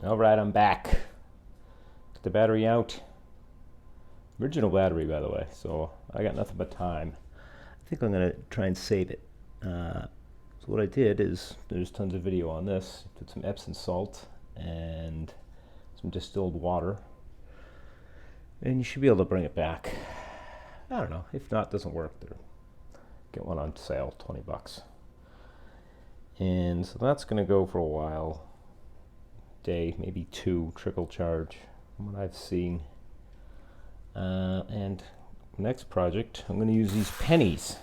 All right, I'm back. Get the battery out. Original battery, by the way, so I got nothing but time. I think I'm gonna try and save it. So what I did is, there's tons of video on this. Put some Epsom salt and some distilled water, and you should be able to bring it back. I don't know. If not, it doesn't work. Get one on sale, 20 bucks. And so that's gonna go for a while. Day, maybe 2, trickle charge from what I've seen. And next project, I'm going to use these pennies,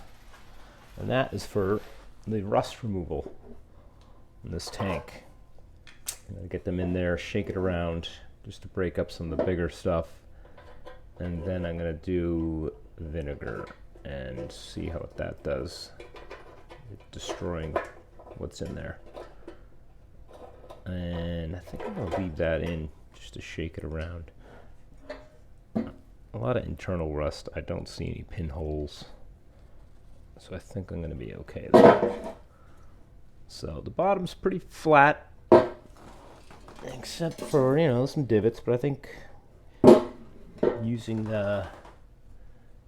and that is for the rust removal in this tank. I'm going to get them in there, shake it around just to break up some of the bigger stuff, and then I'm going to do vinegar and see how that does, destroying what's in there. And I think I'm going to leave that in just to shake it around. A lot of internal rust. I don't see any pinholes, so I think I'm going to be okay there. So the bottom's pretty flat, except for, you know, some divots, but I think using the,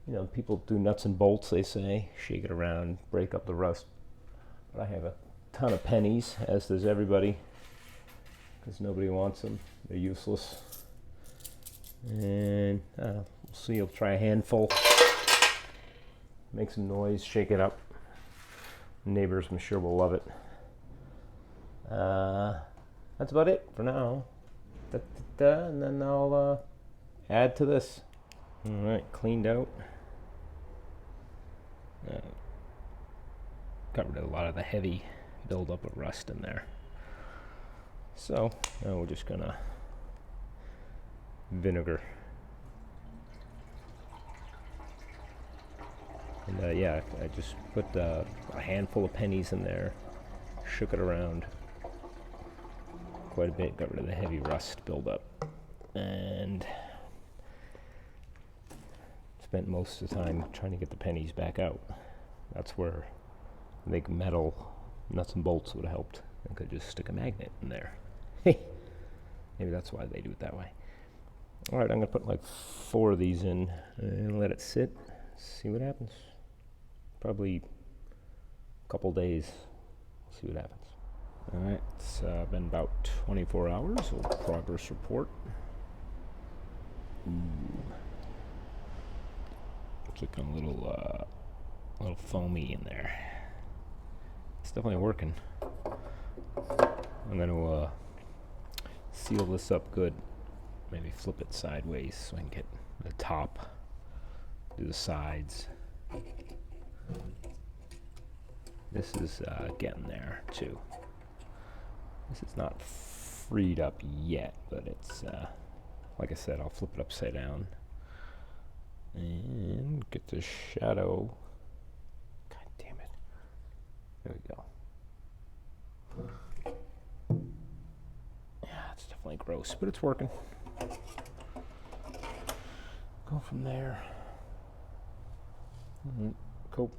you know, people do nuts and bolts, they say, shake it around, break up the rust. But I have a ton of pennies, as does everybody, because nobody wants them. They're useless. And we'll see. I'll try a handful. Make some noise, shake it up. Neighbors, I'm sure, will love it. That's about it for now. And then I'll add to this. All right, cleaned out. Got rid of a lot of the heavy buildup of rust in there. So now we're just gonna vinegar. And yeah, I just put a handful of pennies in there, shook it around quite a bit, got rid of the heavy rust buildup, and spent most of the time trying to get the pennies back out. That's where I think metal nuts and bolts would have helped. I could just stick a magnet in there. Maybe that's why they do it that way. All right, I'm gonna put like 4 of these in and let it sit, see what happens. Probably a couple days, we'll see what happens. All right, it's been about 24 hours, a little progress report. It's looking a little foamy in there. It's definitely working. I'm gonna seal this up good. Maybe flip it sideways so I can get the top, do the sides. This is getting there too. This is not freed up yet, but it's like I said, I'll flip it upside down and get the shadow. God damn it. There we go. Yeah, it's definitely gross, but it's working. Go from there. Cool.